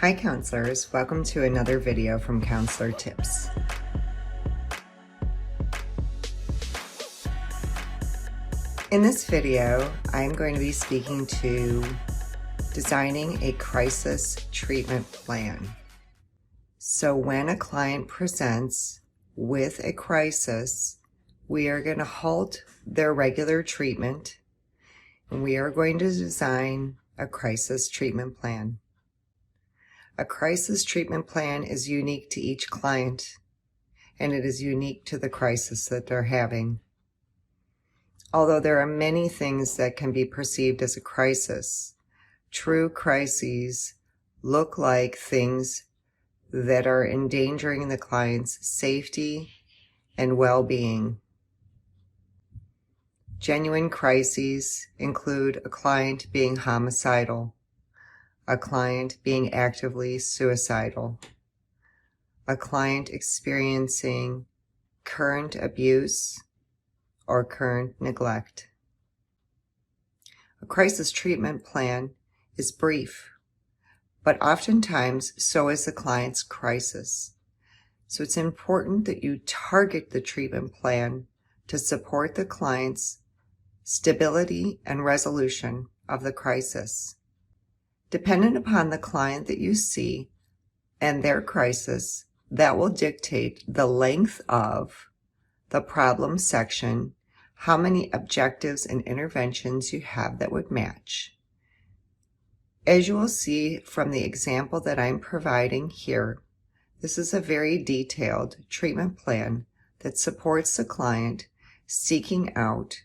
Hi counselors, welcome to another video from Counselor Tips. In this video, I'm going to be speaking to designing a crisis treatment plan. So when a client presents with a crisis, we are going to halt their regular treatment and we are going to design a crisis treatment plan. A crisis treatment plan is unique to each client, and it is unique to the crisis that they're having. Although there are many things that can be perceived as a crisis, true crises look like things that are endangering the client's safety and well-being. Genuine crises include a client being homicidal, a client being actively suicidal, a client experiencing current abuse or current neglect. A crisis treatment plan is brief, but oftentimes so is the client's crisis. So it's important that you target the treatment plan to support the client's stability and resolution of the crisis. Dependent upon the client that you see and their crisis, that will dictate the length of the problem section, how many objectives and interventions you have that would match. As you will see from the example that I'm providing here, this is a very detailed treatment plan that supports the client seeking out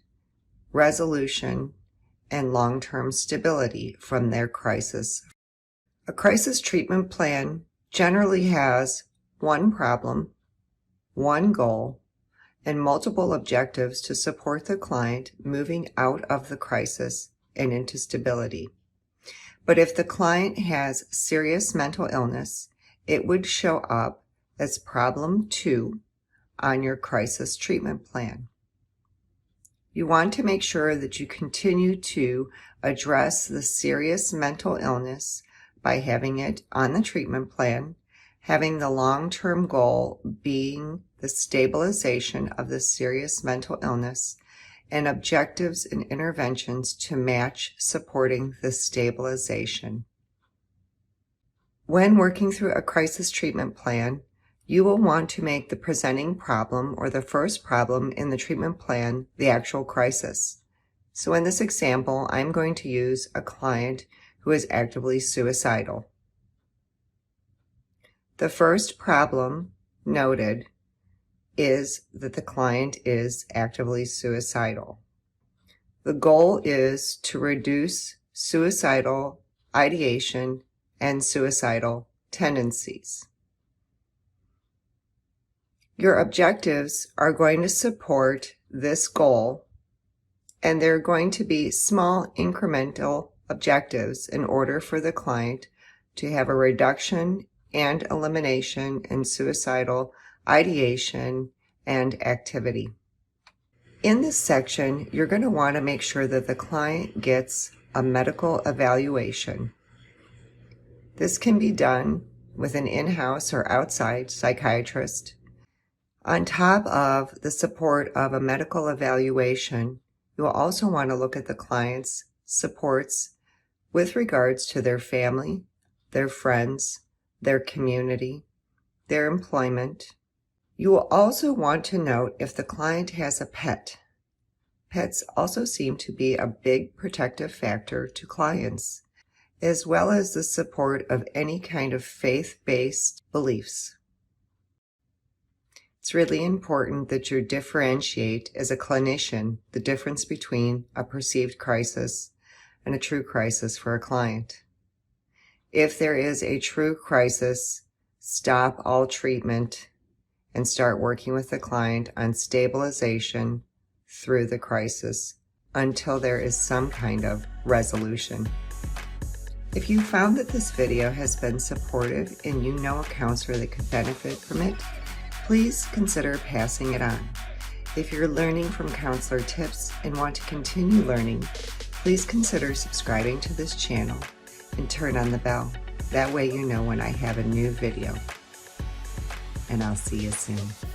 resolution and long-term stability from their crisis. A crisis treatment plan generally has one problem, one goal, and multiple objectives to support the client moving out of the crisis and into stability. But if the client has serious mental illness, it would show up as problem 2 on your crisis treatment plan. You want to make sure that you continue to address the serious mental illness by having it on the treatment plan, having the long-term goal being the stabilization of the serious mental illness, and objectives and interventions to match supporting the stabilization. When working through a crisis treatment plan, you will want to make the presenting problem or the first problem in the treatment plan the actual crisis. So in this example, I'm going to use a client who is actively suicidal. The first problem noted is that the client is actively suicidal. The goal is to reduce suicidal ideation and suicidal tendencies. Your objectives are going to support this goal, and they're going to be small incremental objectives in order for the client to have a reduction and elimination in suicidal ideation and activity. In this section, you're going to want to make sure that the client gets a medical evaluation. This can be done with an in-house or outside psychiatrist. On top of the support of a medical evaluation, you will also want to look at the client's supports with regards to their family, their friends, their community, their employment. You will also want to note if the client has a pet. Pets also seem to be a big protective factor to clients, as well as the support of any kind of faith-based beliefs. It's really important that you differentiate as a clinician the difference between a perceived crisis and a true crisis for a client. If there is a true crisis, stop all treatment and start working with the client on stabilization through the crisis until there is some kind of resolution. If you found that this video has been supportive and you know a counselor that could benefit from it, please consider passing it on. If you're learning from Counselor Tips and want to continue learning, please consider subscribing to this channel and turn on the bell. That way you know when I have a new video. And I'll see you soon.